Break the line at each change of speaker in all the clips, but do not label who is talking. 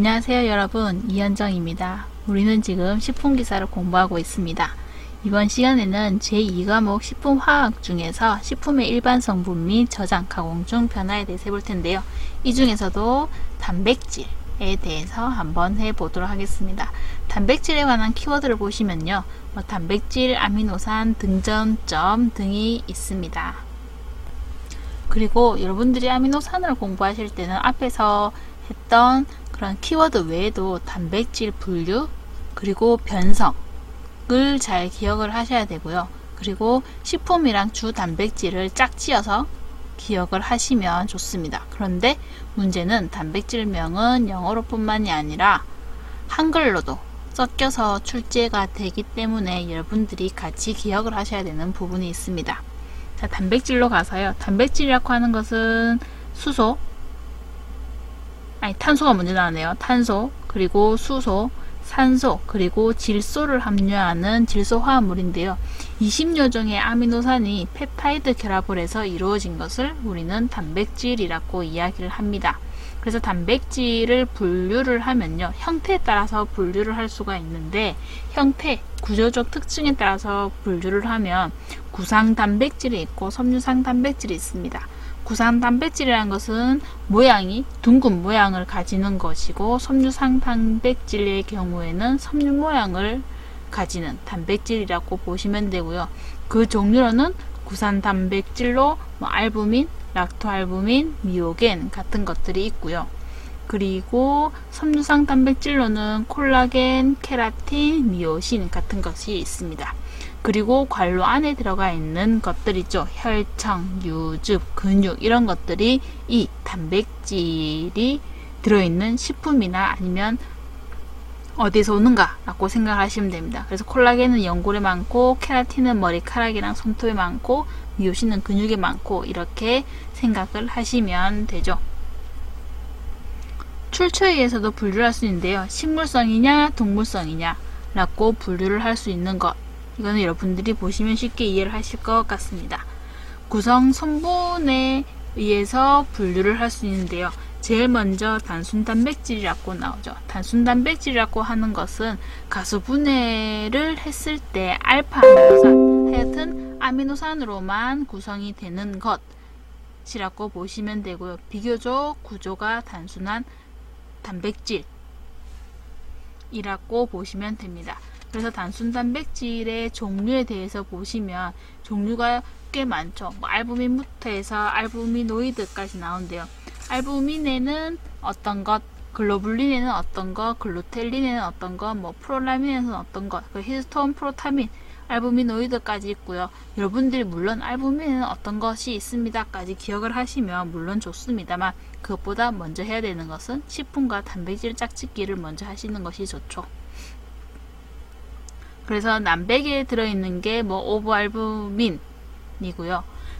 안녕하세요 여러분, 이현정입니다. 우리는 지금 식품기사를 공부하고 있습니다. 이번 시간에는 제2과목 식품화학 중에서 식품의 일반 성분 및 저장, 가공 중 변화에 대해서 해볼 텐데요. 이 중에서도 단백질에 대해서 한번 해보도록 하겠습니다. 단백질에 관한 키워드를 보시면요, 단백질, 아미노산, 등전점 등이 있습니다. 그리고 여러분들이 아미노산을 공부하실 때는 앞에서 했던 그런 키워드 외에도 단백질 분류 그리고 변성을 잘 기억을 하셔야 되고요. 그리고 식품이랑 주 단백질을 짝지어서 기억을 하시면 좋습니다. 그런데 문제는 단백질명은 영어로 뿐만이 아니라 한글로도 섞여서 출제가 되기 때문에 여러분들이 같이 기억을 하셔야 되는 부분이 있습니다. 자, 단백질로 가서요. 단백질이라고 하는 것은 탄소가 먼저 나오네요. 탄소, 그리고 수소, 산소, 그리고 질소를 함유하는 질소 화합물인데요. 20여 종의 아미노산이 펩타이드 결합을 해서 이루어진 것을 우리는 단백질이라고 이야기를 합니다. 그래서 단백질을 분류를 하면요, 형태에 따라서 분류를 할 수가 있는데, 형태, 구조적 특징에 따라서 분류를 하면 구상 단백질이 있고 섬유상 단백질이 있습니다. 구상 단백질이라는 것은 모양이 둥근 모양을 가지는 것이고, 섬유상 단백질의 경우에는 섬유 모양을 가지는 단백질이라고 보시면 되고요. 그 종류로는 구상 단백질로 알부민, 락토알부민, 미오겐 같은 것들이 있고요. 그리고 섬유상 단백질로는 콜라겐, 케라틴, 미오신 같은 것이 있습니다. 그리고 관로 안에 들어가 있는 것들이죠. 혈청, 유즙, 근육 이런 것들이 이 단백질이 들어있는 식품이나 아니면 어디서 오는가 라고 생각하시면 됩니다. 그래서 콜라겐은 연골에 많고, 케라틴은 머리카락이랑 손톱에 많고, 미오신은 근육에 많고, 이렇게 생각을 하시면 되죠. 출처에 의해서도 분류를 할 수 있는데요. 식물성이냐 동물성이냐 라고 분류를 할 수 있는 것, 이거는 여러분들이 보시면 쉽게 이해를 하실 것 같습니다. 구성 성분에 의해서 분류를 할 수 있는데요. 제일 먼저 단순 단백질이라고 나오죠. 단순 단백질이라고 하는 것은 가수분해를 했을 때 알파 아미노산, 하여튼 아미노산으로만 구성이 되는 것이라고 보시면 되고요. 비교적 구조가 단순한 단백질이라고 보시면 됩니다. 그래서 단순 단백질의 종류에 대해서 보시면 종류가 꽤 많죠. 알부민부터 해서 알부미노이드까지 나오는데요. 알부민에는 어떤 것, 글로불린에는 어떤 것, 글루텔린에는 어떤 것, 프롤라민에는 어떤 것, 히스톤, 프로타민, 알부미노이드까지 있고요. 여러분들이 물론 알부민에는 어떤 것이 있습니다까지 기억을 하시면 물론 좋습니다만, 그것보다 먼저 해야 되는 것은 식품과 단백질 짝짓기를 먼저 하시는 것이 좋죠. 그래서 남백에 들어있는 게 오브알부민이고요.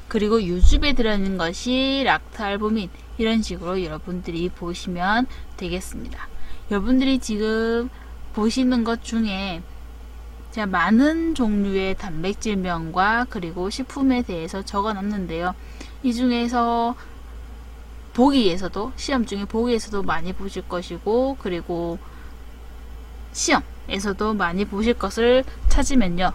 그리고 유즙에 들어있는 것이 락토알부민, 이런 식으로 여러분들이 보시면 되겠습니다. 여러분들이 지금 보시는 것 중에 제가 많은 종류의 단백질명과 그리고 식품에 대해서 적어 놨는데요. 이 중에서 보기에서도, 시험 중에 보기에서도 많이 보실 것이고, 그리고 시험에서도 많이 보실 것을 찾으면요,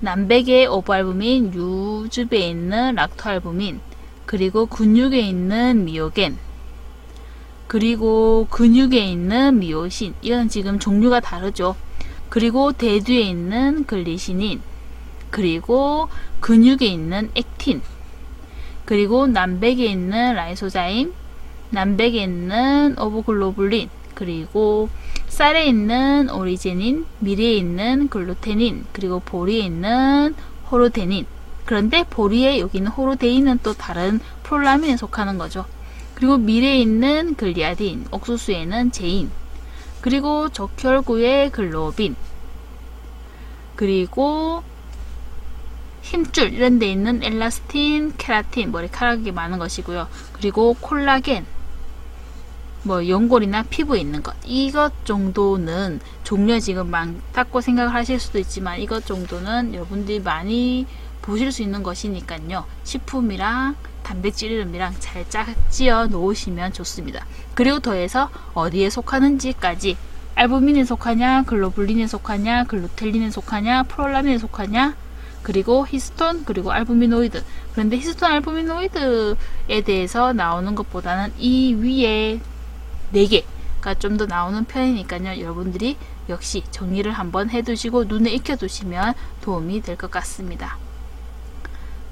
남백의 오브알부민, 유즙에 있는 락토알부민, 그리고 근육에 있는 미오겐, 그리고 근육에 있는 미오신, 이건 지금 종류가 다르죠. 그리고 대두에 있는 글리시닌, 그리고 근육에 있는 액틴, 그리고 남백에 있는 라이소자임, 남백에 있는 오브글로불린, 그리고 쌀에 있는 오리제닌, 밀에 있는 글루테닌, 그리고 보리에 있는 호르데닌. 그런데 보리에 여기는 호르데인은 또 다른 프롤라민에 속하는 거죠. 그리고 밀에 있는 글리아딘, 옥수수에는 제인, 그리고 적혈구에 글로빈, 그리고 힘줄 이런 데 있는 엘라스틴, 케라틴, 머리카락이 많은 것이고요. 그리고 콜라겐, 연골이나 피부에 있는 것, 이것 정도는 종류가 지금 많다고 생각을 하실 수도 있지만, 이것 정도는 여러분들이 많이 보실 수 있는 것이니까요. 식품이랑 단백질 이름이랑 잘 짝지어 놓으시면 좋습니다. 그리고 더해서 어디에 속하는지까지, 알부민에 속하냐, 글로불린에 속하냐, 글루텔린에 속하냐, 프롤라민에 속하냐, 그리고 히스톤, 그리고 알부미노이드. 그런데 히스톤, 알부미노이드에 대해서 나오는 것보다는 이 위에 4개가 좀 더 나오는 편이니까요. 여러분들이 역시 정리를 한번 해두시고 눈에 익혀두시면 도움이 될 것 같습니다.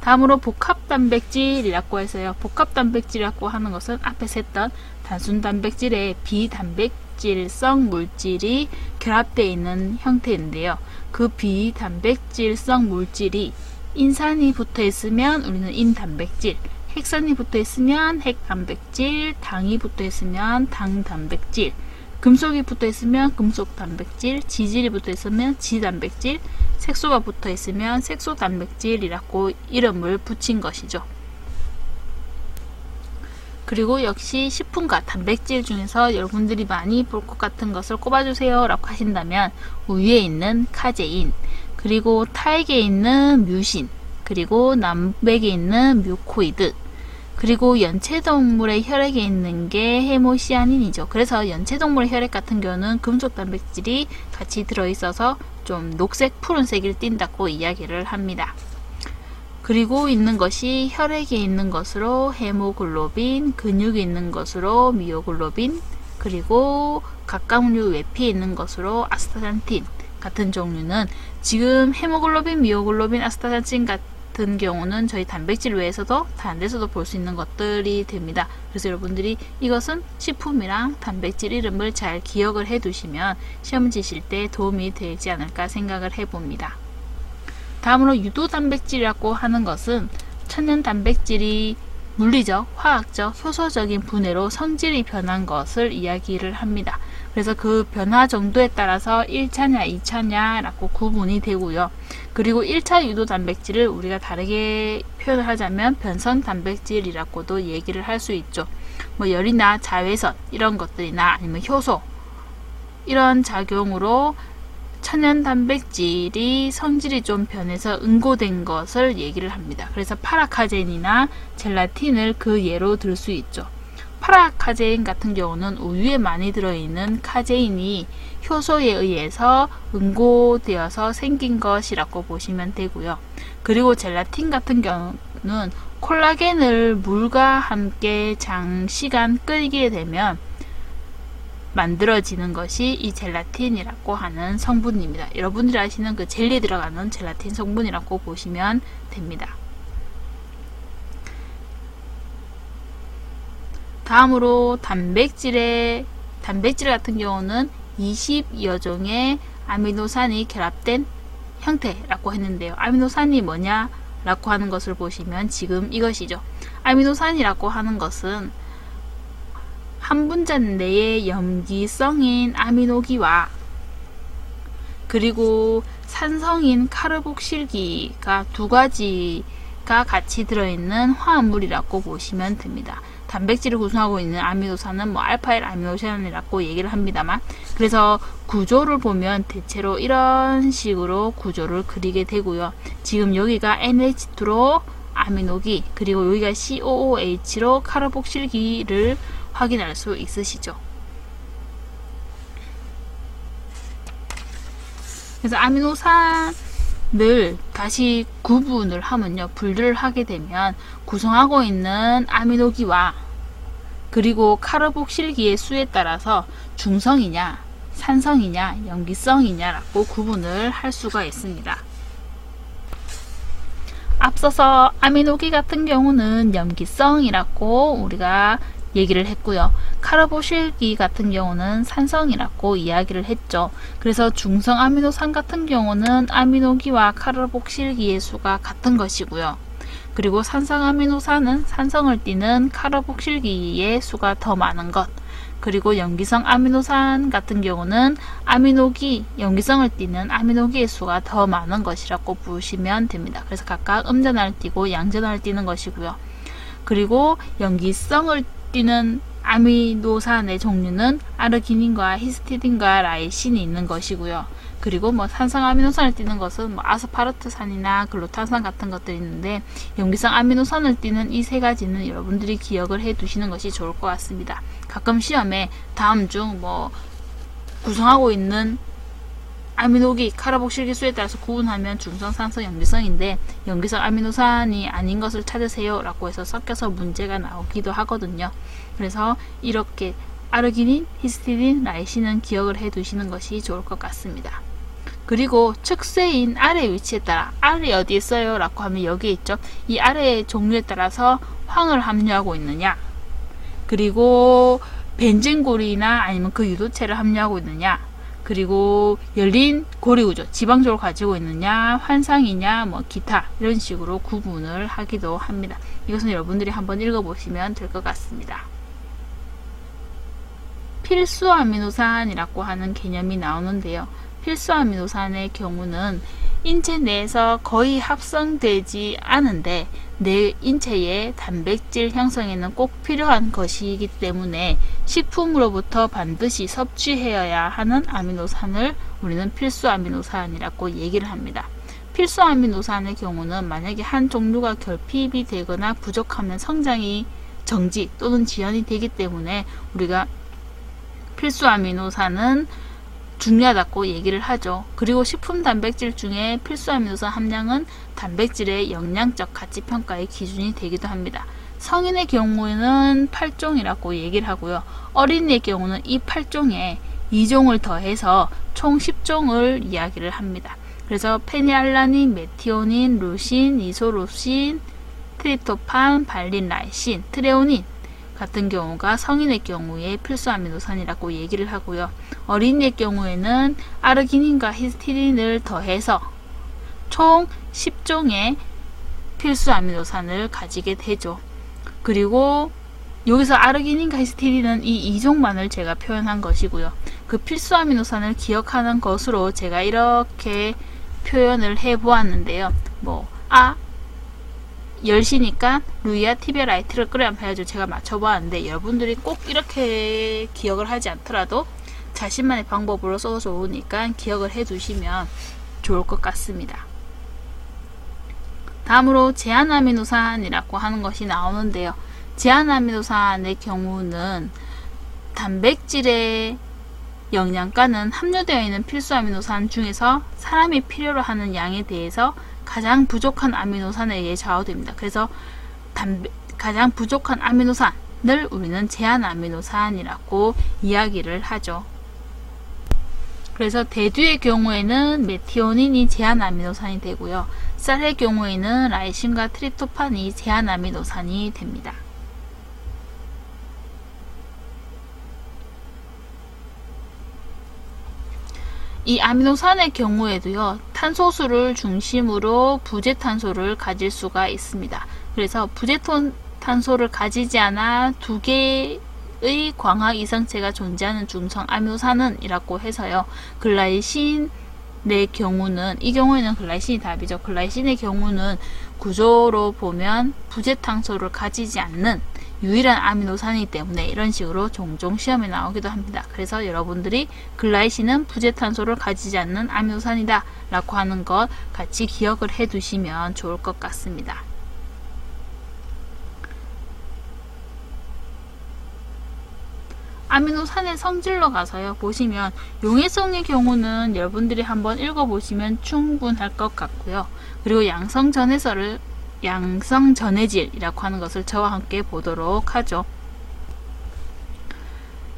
다음으로 복합단백질이라고 해서요. 복합단백질이라고 하는 것은 앞에서 했던 단순 단백질에 비단백질성 물질이 결합되어 있는 형태인데요. 그 비단백질성 물질이 인산이 붙어 있으면 우리는 인단백질, 핵산이 붙어 있으면 핵단백질, 당이 붙어 있으면 당단백질, 금속이 붙어 있으면 금속단백질, 지질이 붙어 있으면 지단백질, 색소가 붙어 있으면 색소단백질이라고 이름을 붙인 것이죠. 그리고 역시 식품과 단백질 중에서 여러분들이 많이 볼 것 같은 것을 꼽아주세요 라고 하신다면 우유에 있는 카제인, 그리고 탈계에 있는 뮤신, 그리고 남백에 있는 뮤코이드, 그리고 연체동물의 혈액에 있는 게 헤모시아닌이죠. 그래서 연체동물의 혈액 같은 경우는 금속 단백질이 같이 들어있어서 좀 녹색, 푸른색을 띈다고 이야기를 합니다. 그리고 있는 것이 혈액에 있는 것으로 헤모글로빈, 근육에 있는 것으로 미오글로빈, 그리고 각각류 외피에 있는 것으로 아스타잔틴 같은 종류는 지금 헤모글로빈, 미오글로빈, 아스타잔틴 같은 경우는 저희 단백질 외에서도 다른 데서도 볼 수 있는 것들이 됩니다. 그래서 여러분들이 이것은 식품이랑 단백질 이름을 잘 기억을 해 두시면 시험 지실 때 도움이 되지 않을까 생각을 해 봅니다. 다음으로 유도단백질이라고 하는 것은 천연 단백질이 물리적, 화학적, 효소적인 분해로 성질이 변한 것을 이야기를 합니다. 그래서 그 변화 정도에 따라서 1차냐 2차냐 라고 구분이 되고요. 그리고 1차 유도 단백질을 우리가 다르게 표현을 하자면 변선 단백질이라고도 얘기를 할 수 있죠. 뭐 열이나 자외선 이런 것들이나 아니면 효소 이런 작용으로 천연 단백질이 성질이 좀 변해서 응고된 것을 얘기를 합니다. 그래서 파라카제인이나 젤라틴을 그 예로 들 수 있죠. 파라카제인 같은 경우는 우유에 많이 들어있는 카제인이 효소에 의해서 응고되어서 생긴 것이라고 보시면 되고요. 그리고 젤라틴 같은 경우는 콜라겐을 물과 함께 장시간 끓이게 되면 만들어지는 것이 이 젤라틴이라고 하는 성분입니다. 여러분들이 아시는 그 젤리에 들어가는 젤라틴 성분이라고 보시면 됩니다. 다음으로 단백질 같은 경우는 20여 종의 아미노산이 결합된 형태라고 했는데요. 아미노산이 뭐냐 라고 하는 것을 보시면 지금 이것이죠. 아미노산이라고 하는 것은 한 분자 내에 염기성인 아미노기와 그리고 산성인 카르복실기가 두 가지가 같이 들어있는 화합물이라고 보시면 됩니다. 단백질을 구성하고 있는 아미노산은 뭐 알파1 아미노산이라고 얘기를 합니다만, 그래서 구조를 보면 대체로 이런 식으로 구조를 그리게 되고요. 지금 여기가 NH2로 아미노기, 그리고 여기가 COOH로 카르복실기를 확인할 수 있으시죠. 그래서 아미노산을 다시 구분을 하면요, 분류를 하게 되면 구성하고 있는 아미노기와 그리고 카르복실기의 수에 따라서 중성이냐, 산성이냐, 염기성이냐라고 구분을 할 수가 있습니다. 앞서서 아미노기 같은 경우는 염기성이라고 우리가 얘기를 했고요. 카르복실기 같은 경우는 산성이라고 이야기를 했죠. 그래서 중성 아미노산 같은 경우는 아미노기와 카르복실기의 수가 같은 것이고요. 그리고 산성 아미노산은 산성을 띠는 카르복실기의 수가 더 많은 것, 그리고 염기성 아미노산 같은 경우는 아미노기, 염기성을 띠는 아미노기의 수가 더 많은 것이라고 보시면 됩니다. 그래서 각각 음전화를 띠고 양전화를 띠는 것이고요. 그리고 염기성을 띠는 아미노산의 종류는 아르기닌과 히스티딘과 라이신이 있는 것이고요. 그리고 뭐 산성 아미노산을 띠는 것은 뭐 아스파르트산이나 글루탄산 같은 것들이 있는데, 염기성 아미노산을 띠는 이 세 가지는 여러분들이 기억을 해 두시는 것이 좋을 것 같습니다. 가끔 시험에 다음 중 뭐 구성하고 있는 아미노기 카르복실기수에 따라서 구분하면 중성, 산성, 염기성인데, 염기성 아미노산이 아닌 것을 찾으세요 라고 해서 섞여서 문제가 나오기도 하거든요. 그래서 이렇게 아르기닌, 히스티딘, 라이신은 기억을 해 두시는 것이 좋을 것 같습니다. 그리고 측세인 알의 위치에 따라, 알이 어디에 있어요 라고 하면 여기에 있죠. 이 알의 종류에 따라서 황을 함유하고 있느냐, 그리고 벤젠골이나 아니면 그 유도체를 함유하고 있느냐, 그리고 열린 고리구조, 지방족을 가지고 있느냐, 환상이냐, 뭐 기타, 이런 식으로 구분을 하기도 합니다. 이것은 여러분들이 한번 읽어보시면 될 것 같습니다. 필수 아미노산이라고 하는 개념이 나오는데요. 필수 아미노산의 경우는 인체 내에서 거의 합성되지 않은데 내 인체의 단백질 형성에는 꼭 필요한 것이기 때문에 식품으로부터 반드시 섭취해야 하는 아미노산을 우리는 필수 아미노산이라고 얘기를 합니다. 필수 아미노산의 경우는 만약에 한 종류가 결핍이 되거나 부족하면 성장이 정지 또는 지연이 되기 때문에 우리가 필수 아미노산은 중요하다고 얘기를 하죠. 그리고 식품 단백질 중에 필수 아미노산 함량은 단백질의 영양적 가치 평가의 기준이 되기도 합니다. 성인의 경우에는 8종이라고 얘기를 하고요. 어린이의 경우는 이 8종에 2종을 더해서 총 10종을 이야기를 합니다. 그래서 페니알라닌, 메티오닌, 루신, 이소루신, 트립토판, 발린, 라이신, 트레오닌 같은 경우가 성인의 경우에 필수 아미노산이라고 얘기를 하고요. 어린이의 경우에는 아르기닌과 히스티딘을 더해서 총 10종의 필수 아미노산을 가지게 되죠. 그리고 여기서 아르기닌과 히스티딘은 이 2종만을 제가 표현한 것이고요. 그 필수 아미노산을 기억하는 것으로 제가 이렇게 표현을 해 보았는데요. 10시니까 루이아 티비아 라이트를 끓여야 해야죠. 제가 맞춰보았는데 여러분들이 꼭 이렇게 기억을 하지 않더라도 자신만의 방법으로 써도 좋으니까 기억을 해 두시면 좋을 것 같습니다. 다음으로 제한아미노산이라고 하는 것이 나오는데요. 제한아미노산의 경우는 단백질의 영양가는 함유되어 있는 필수 아미노산 중에서 사람이 필요로 하는 양에 대해서 가장 부족한 아미노산에 의해 좌우됩니다. 그래서 가장 부족한 아미노산을 우리는 제한 아미노산이라고 이야기를 하죠. 그래서 대두의 경우에는 메티오닌이 제한 아미노산이 되고요. 쌀의 경우에는 라이신과 트립토판이 제한 아미노산이 됩니다. 이 아미노산의 경우에도요, 탄소수를 중심으로 부재탄소를 가질 수가 있습니다. 그래서 부재탄소를 가지지 않아 두 개의 광학 이성체가 존재하는 중성 아미노산은 이라고 해서요, 글라이신의 경우는, 이 경우에는 글라이신이 답이죠. 글라이신의 경우는 구조로 보면 부재탄소를 가지지 않는 유일한 아미노산이기 때문에 이런 식으로 종종 시험에 나오기도 합니다. 그래서 여러분들이 글라이신은 부재탄소를 가지지 않는 아미노산이다 라고 하는 것 같이 기억을 해 두시면 좋을 것 같습니다. 아미노산의 성질로 가서요, 보시면 용해성의 경우는 여러분들이 한번 읽어보시면 충분할 것 같고요. 그리고 양성전해질이라고 하는 것을 저와 함께 보도록 하죠.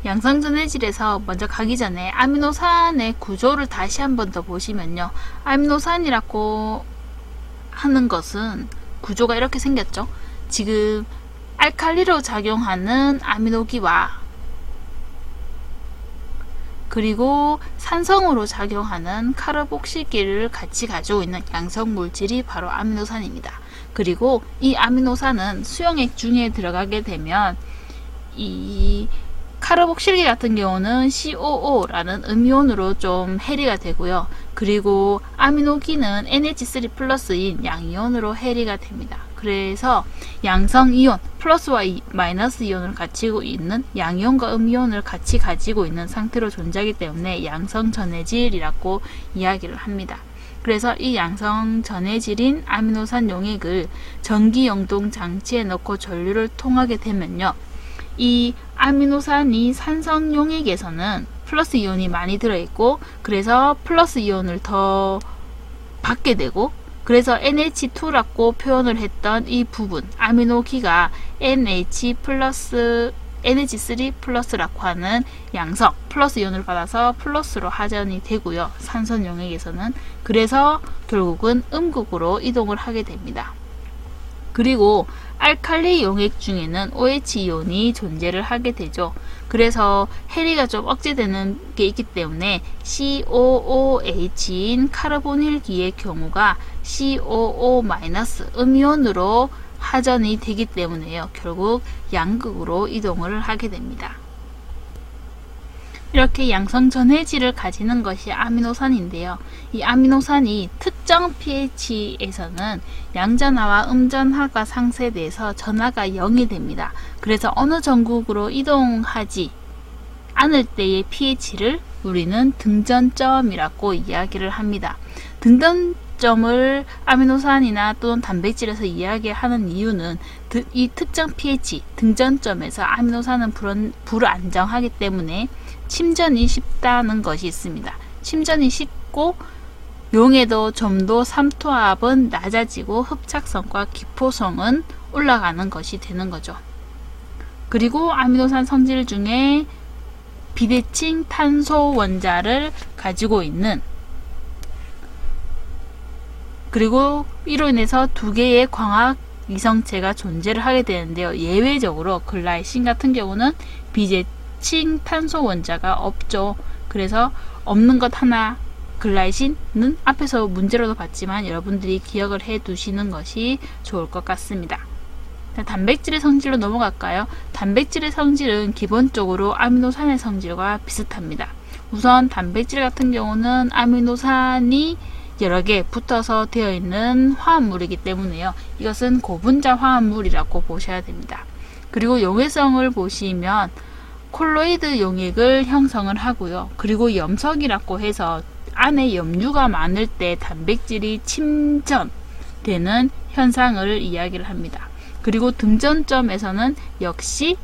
양성전해질에서 먼저 가기 전에 아미노산의 구조를 다시 한번 더 보시면요, 아미노산이라고 하는 것은 구조가 이렇게 생겼죠. 지금 알칼리로 작용하는 아미노기와 그리고 산성으로 작용하는 카르복실기를 같이 가지고 있는 양성 물질이 바로 아미노산입니다. 그리고 이 아미노산은 수용액 중에 들어가게 되면 이 카르복실기 같은 경우는 COO라는 음이온으로 좀 해리가 되고요. 그리고 아미노기는 NH3+인 양이온으로 해리가 됩니다. 그래서 양성 이온, 플러스와 마이너스 이온을 가지고 있는 양이온과 음이온을 같이 가지고 있는 상태로 존재하기 때문에 양성 전해질이라고 이야기를 합니다. 그래서 이 양성 전해질인 아미노산 용액을 전기영동 장치에 넣고 전류를 통하게 되면요, 이 아미노산이 산성 용액에서는 플러스 이온이 많이 들어있고, 그래서 플러스 이온을 더 받게 되고, 그래서 NH2라고 표현을 했던 이 부분 아미노기가 NH3 플러스라고 하는 양성 플러스 이온을 받아서 플러스로 하전이 되고요, 산성 용액에서는. 그래서 결국은 음극으로 이동을 하게 됩니다. 그리고 알칼리 용액 중에는 OH 이온이 존재를 하게 되죠. 그래서 해리가 좀 억제되는 게 있기 때문에 COOH인 카르보닐기의 경우가 COO- 음이온으로 하전이 되기 때문에요, 결국 양극으로 이동을 하게 됩니다. 이렇게 양성 전해질을 가지는 것이 아미노산인데요. 이 아미노산이 특정 pH에서는 양전하와 음전하가 상쇄돼서 전하가 0이 됩니다. 그래서 어느 전국으로 이동하지 않을 때의 pH를 우리는 등전점이라고 이야기를 합니다. 등전점을 아미노산이나 또는 단백질에서 이야기하는 이유는 이 특정 pH, 등전점에서 아미노산은 불안정하기 때문에 침전이 쉽다는 것이 있습니다. 침전이 쉽고 용해도 점도 삼투압은 낮아지고 흡착성과 기포성은 올라가는 것이 되는 거죠. 그리고 아미노산 성질 중에 비대칭 탄소 원자를 가지고 있는, 그리고 이로 인해서 두 개의 광학 이성체가 존재를 하게 되는데요. 예외적으로 글라이신 같은 경우는 비대칭 탄소 원자가 없죠. 그래서 없는 것 하나, 글라이신은 앞에서 문제로도 봤지만 여러분들이 기억을 해 두시는 것이 좋을 것 같습니다. 자, 단백질의 성질로 넘어갈까요? 단백질의 성질은 기본적으로 아미노산의 성질과 비슷합니다. 우선 단백질 같은 경우는 아미노산이 여러 개 붙어서 되어 있는 화합물이기 때문에요. 이것은 고분자 화합물이라고 보셔야 됩니다. 그리고 용해성을 보시면 콜로이드 용액을 형성을 하고요. 그리고 염석이라고 해서 안에 염류가 많을 때 단백질이 침전되는 현상을 이야기를 합니다. 그리고 등전점에서는 역시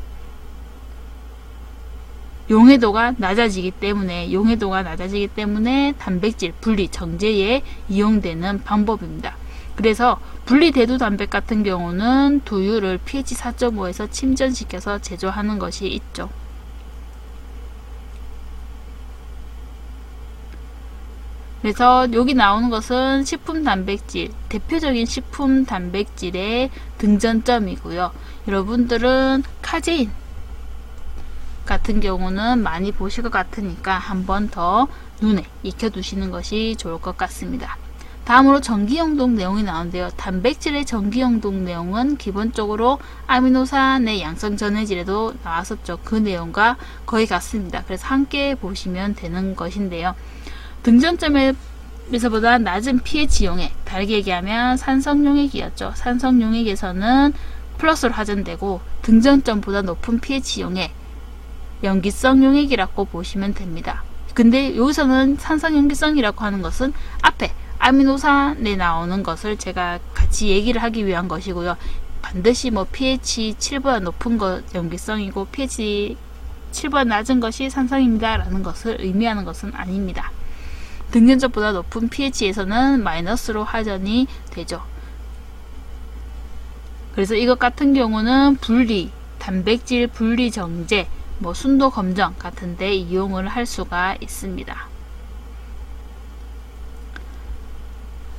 용해도가 낮아지기 때문에 단백질 분리 정제에 이용되는 방법입니다. 그래서 분리대두 단백 같은 경우는 두유를 pH 4.5에서 침전시켜서 제조하는 것이 있죠. 그래서 여기 나오는 것은 식품 단백질, 대표적인 식품 단백질의 등전점이고요. 여러분들은 카제인 같은 경우는 많이 보실 것 같으니까 한 번 더 눈에 익혀두시는 것이 좋을 것 같습니다. 다음으로 전기영동 내용이 나오는데요. 단백질의 전기영동 내용은 기본적으로 아미노산의 양성 전해질에도 나왔었죠. 그 내용과 거의 같습니다. 그래서 함께 보시면 되는 것인데요. 등전점에서보다 낮은 pH 용액, 다르게 얘기하면 산성 용액이었죠. 산성 용액에서는 플러스로 하전되고 등전점보다 높은 pH 용액, 염기성 용액이라고 보시면 됩니다. 근데 여기서는 산성 염기성이라고 하는 것은 앞에 아미노산에 나오는 것을 제가 같이 얘기를 하기 위한 것이고요. 반드시 뭐 pH 7보다 높은 것 염기성이고 pH 7보다 낮은 것이 산성입니다 라는 것을 의미하는 것은 아닙니다. 등전점보다 높은 pH에서는 마이너스로 하전이 되죠. 그래서 이것 같은 경우는 분리, 단백질 분리 정제, 뭐 순도 검정 같은데 이용을 할 수가 있습니다.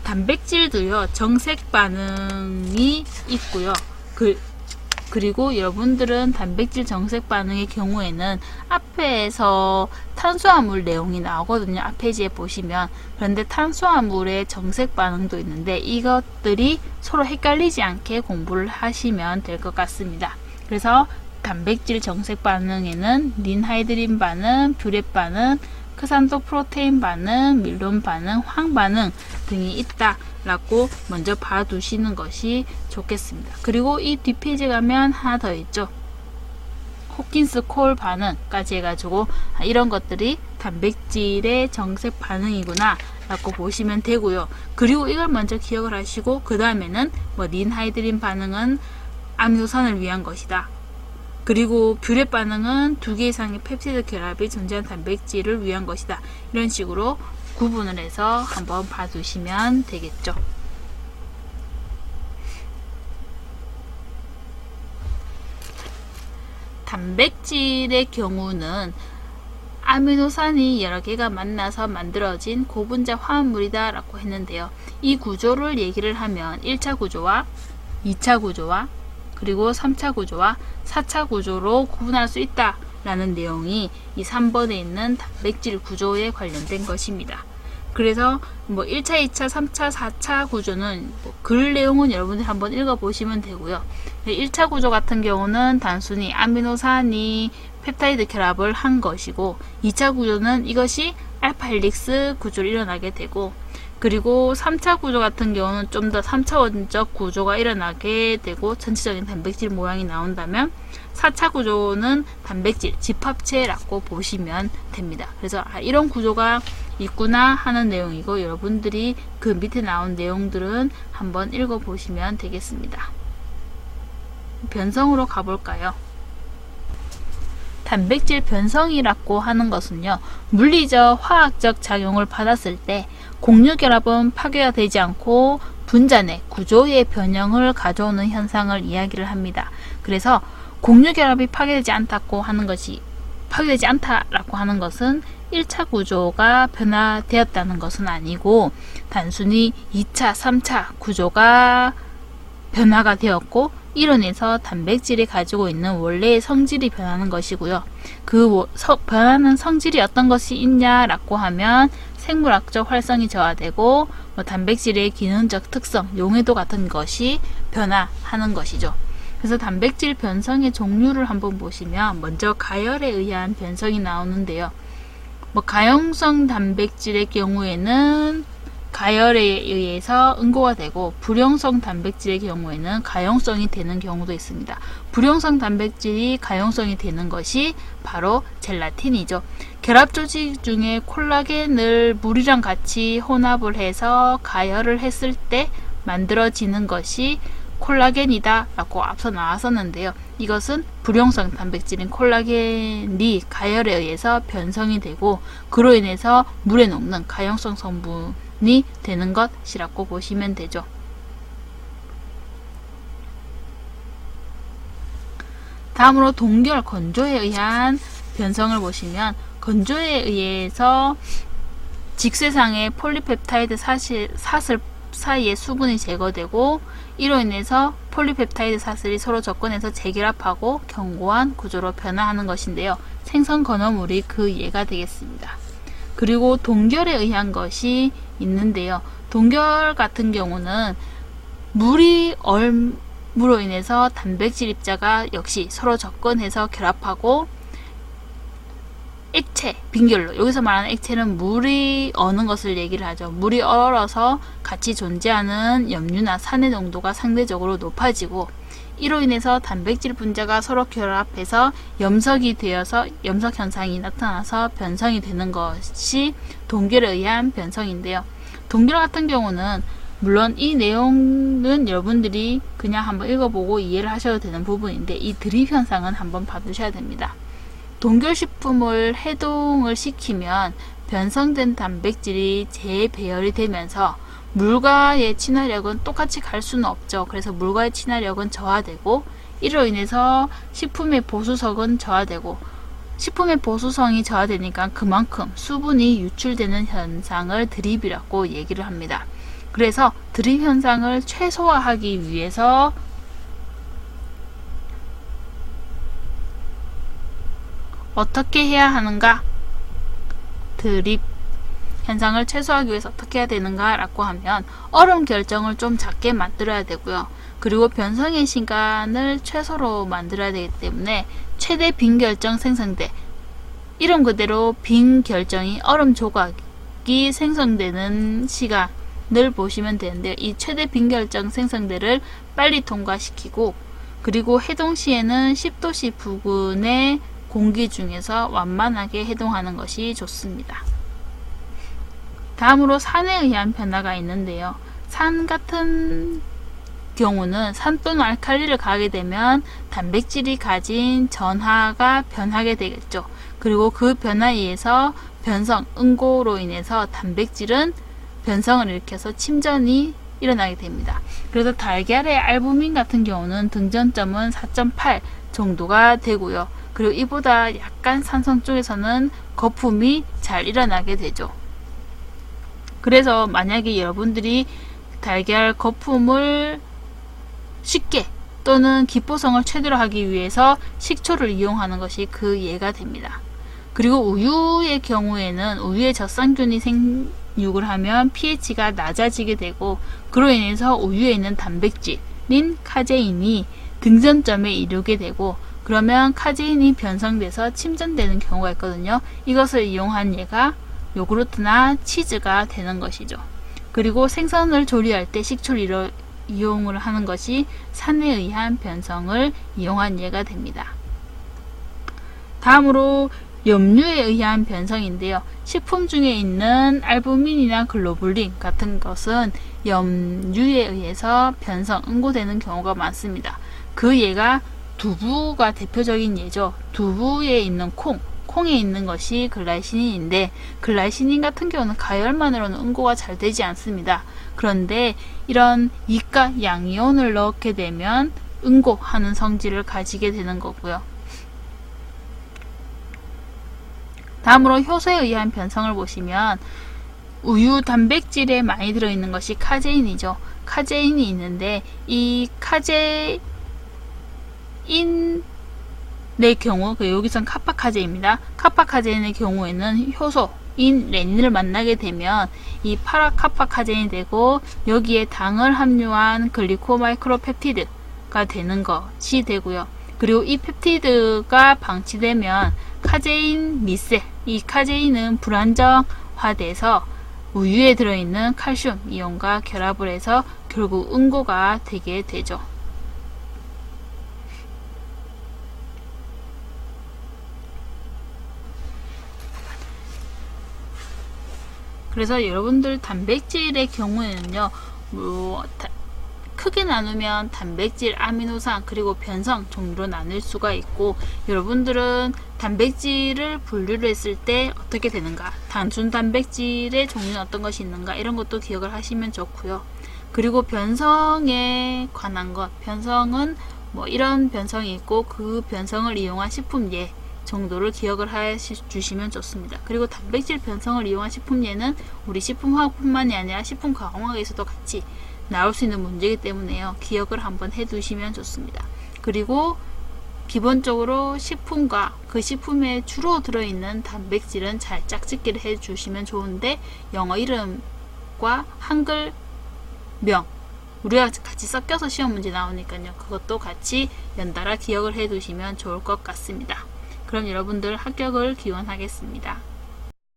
단백질도요, 정색 반응이 있고요. 그리고 여러분들은 단백질 정색 반응의 경우에는 앞에서 탄수화물 내용이 나오거든요. 앞 페이지에 보시면. 그런데 탄수화물의 정색 반응도 있는데 이것들이 서로 헷갈리지 않게 공부를 하시면 될 것 같습니다. 그래서 단백질 정색 반응에는 린하이드린 반응, 뷰렛 반응, 크산도 프로테인 반응, 밀론 반응, 황 반응 등이 있다라고 먼저 봐두시는 것이 좋겠습니다. 그리고 이 뒷페이지 가면 하나 더 있죠. 호킨스 콜 반응까지 해가지고 이런 것들이 단백질의 정색 반응이구나 라고 보시면 되고요. 그리고 이걸 먼저 기억을 하시고 그 다음에는 뭐 닌하이드린 반응은 아미노산을 위한 것이다. 그리고 뷰렛 반응은 2개 이상의 펩티드 결합이 존재한 단백질을 위한 것이다. 이런 식으로 구분을 해서 한번 봐두시면 되겠죠. 단백질의 경우는 아미노산이 여러 개가 만나서 만들어진 고분자 화합물이다 라고 했는데요. 이 구조를 얘기를 하면 1차 구조와 2차 구조와 그리고 3차 구조와 4차 구조로 구분할 수 있다 라는 내용이 이 3번에 있는 단백질 구조에 관련된 것입니다. 그래서 뭐 1차, 2차, 3차, 4차 구조는 글 내용은 여러분들 한번 읽어보시면 되고요. 1차 구조 같은 경우는 단순히 아미노산이 펩타이드 결합을 한 것이고 2차 구조는 이것이 알파 헬릭스 구조로 일어나게 되고 그리고 3차 구조 같은 경우는 좀 더 3차원적 구조가 일어나게 되고 전체적인 단백질 모양이 나온다면 4차 구조는 단백질 집합체라고 보시면 됩니다. 그래서 이런 구조가 있구나 하는 내용이고 여러분들이 그 밑에 나온 내용들은 한번 읽어보시면 되겠습니다. 변성으로 가볼까요? 단백질 변성이라고 하는 것은요, 물리적, 화학적 작용을 받았을 때 공유결합은 파괴가 되지 않고 분자 내 구조의 변형을 가져오는 현상을 이야기를 합니다. 그래서 공유결합이 파괴되지 않다고 하는 것이 파괴되지 않다라고 하는 것은 1차 구조가 변화되었다는 것은 아니고 단순히 2차, 3차 구조가 변화가 되었고 이로 인해서 단백질이 가지고 있는 원래의 성질이 변하는 것이고요. 그 변하는 성질이 어떤 것이 있냐라고 하면 생물학적 활성이 저하되고 단백질의 기능적 특성, 용해도 같은 것이 변화하는 것이죠. 그래서 단백질 변성의 종류를 한번 보시면 먼저 가열에 의한 변성이 나오는데요. 가용성 단백질의 경우에는 가열에 의해서 응고가 되고 불용성 단백질의 경우에는 가용성이 되는 경우도 있습니다. 불용성 단백질이 가용성이 되는 것이 바로 젤라틴이죠. 결합 조직 중에 콜라겐을 물이랑 같이 혼합을 해서 가열을 했을 때 만들어지는 것이 콜라겐이다 라고 앞서 나왔었는데요. 이것은 불용성 단백질인 콜라겐이 가열에 의해서 변성이 되고 그로 인해서 물에 녹는 가용성 성분이 되는 것이라고 보시면 되죠. 다음으로 동결, 건조에 의한 변성을 보시면 건조에 의해서 직쇄상의 폴리펩타이드 사슬 사이에 수분이 제거되고 이로 인해서 폴리펩타이드 사슬이 서로 접근해서 재결합하고 견고한 구조로 변화하는 것인데요. 생선 건어물이 그 예가 되겠습니다. 그리고 동결에 의한 것이 있는데요. 동결 같은 경우는 물이 얼음으로 인해서 단백질 입자가 역시 서로 접근해서 결합하고 액체, 빈결로, 여기서 말하는 액체는 물이 어는 것을 얘기를 하죠. 물이 얼어서 같이 존재하는 염류나 산의 농도가 상대적으로 높아지고 이로 인해서 단백질 분자가 서로 결합해서 염석이 되어서 염석 현상이 나타나서 변성이 되는 것이 동결에 의한 변성인데요. 동결 같은 경우는 물론 이 내용은 여러분들이 그냥 한번 읽어보고 이해를 하셔도 되는 부분인데 이 드립 현상은 한번 봐두셔야 됩니다. 동결식품을 해동을 시키면 변성된 단백질이 재배열이 되면서 물과의 친화력은 똑같이 갈 수는 없죠. 그래서 물과의 친화력은 저하되고 이로 인해서 식품의 보수성은 저하되고 식품의 보수성이 저하되니까 그만큼 수분이 유출되는 현상을 드립이라고 얘기를 합니다. 그래서 드립 현상을 최소화하기 위해서 어떻게 해야 하는가? 드립 현상을 최소화하기 위해서 어떻게 해야 되는가 라고 하면 얼음 결정을 좀 작게 만들어야 되고요. 그리고 변성의 시간을 최소로 만들어야 되기 때문에 최대 빈 결정 생성대 이름 그대로 빈 결정이 얼음 조각이 생성되는 시간을 보시면 되는데요. 이 최대 빈 결정 생성대를 빨리 통과시키고, 그리고 해동 시에는 10도씨 부근의 공기 중에서 완만하게 해동하는 것이 좋습니다. 다음으로 산에 의한 변화가 있는데요. 산 같은 경우는 산 또는 알칼리를 가게 되면 단백질이 가진 전하가 변하게 되겠죠. 그리고 그 변화에 의해서 변성, 응고로 인해서 단백질은 변성을 일으켜서 침전이 일어나게 됩니다. 그래서 달걀의 알부민 같은 경우는 등전점은 4.8 정도가 되고요. 그리고 이보다 약간 산성 쪽에서는 거품이 잘 일어나게 되죠. 그래서 만약에 여러분들이 달걀 거품을 쉽게 또는 기포성을 최대로 하기 위해서 식초를 이용하는 것이 그 예가 됩니다. 그리고 우유의 경우에는 우유에 젖산균이 생육을 하면 pH가 낮아지게 되고, 그로 인해서 우유에 있는 단백질인 카제인이 등전점에 이르게 되고, 그러면 카제인이 변성돼서 침전되는 경우가 있거든요. 이것을 이용한 예가 요구르트나 치즈가 되는 것이죠. 그리고 생선을 조리할 때 식초를 이용을 하는 것이 산에 의한 변성을 이용한 예가 됩니다. 다음으로 염류에 의한 변성인데요. 식품 중에 있는 알부민이나 글로불린 같은 것은 염류에 의해서 변성, 응고되는 경우가 많습니다. 그 예가 두부가 대표적인 예죠. 두부에 있는 콩에 있는 것이 글라이시닌인데, 글라이시닌 같은 경우는 가열만으로는 응고가 잘 되지 않습니다. 그런데 이런 이가 양이온을 넣게 되면 응고하는 성질을 가지게 되는 거고요. 다음으로 효소에 의한 변성을 보시면 우유 단백질에 많이 들어있는 것이 카제인이죠. 카제인이 있는데 이 카제인의 경우, 여기선 카파카제인입니다. 카파카제인의 경우에는 효소인 레닌을 만나게 되면 이 파라카파카제인이 되고, 여기에 당을 함유한 글리코마이크로펩티드가 되는 것이 되고요. 그리고 이 펩티드가 방치되면 카제인 미세, 이 카제인은 불안정화돼서 우유에 들어있는 칼슘 이온과 결합을 해서 결국 응고가 되게 되죠. 그래서 여러분들 단백질의 경우에는요, 크게 나누면 단백질, 아미노산, 그리고 변성 종류로 나눌 수가 있고, 여러분들은 단백질을 분류를 했을 때 어떻게 되는가, 단순 단백질의 종류는 어떤 것이 있는가, 이런 것도 기억을 하시면 좋고요. 그리고 변성에 관한 것, 변성은 뭐 이런 변성이 있고 그 변성을 이용한 식품 예 정도를 기억을 해주시면 좋습니다. 그리고 단백질 변성을 이용한 식품 예는 우리 식품화학뿐만이 아니라 식품가공학에서도 같이 나올 수 있는 문제이기 때문에요. 기억을 한번 해두시면 좋습니다. 그리고 기본적으로 식품과 그 식품에 주로 들어있는 단백질은 잘 짝짓기를 해주시면 좋은데, 영어 이름과 한글명 우리가 같이 섞여서 시험 문제 나오니까요. 그것도 같이 연달아 기억을 해두시면 좋을 것 같습니다. 그럼 여러분들 합격을 기원하겠습니다.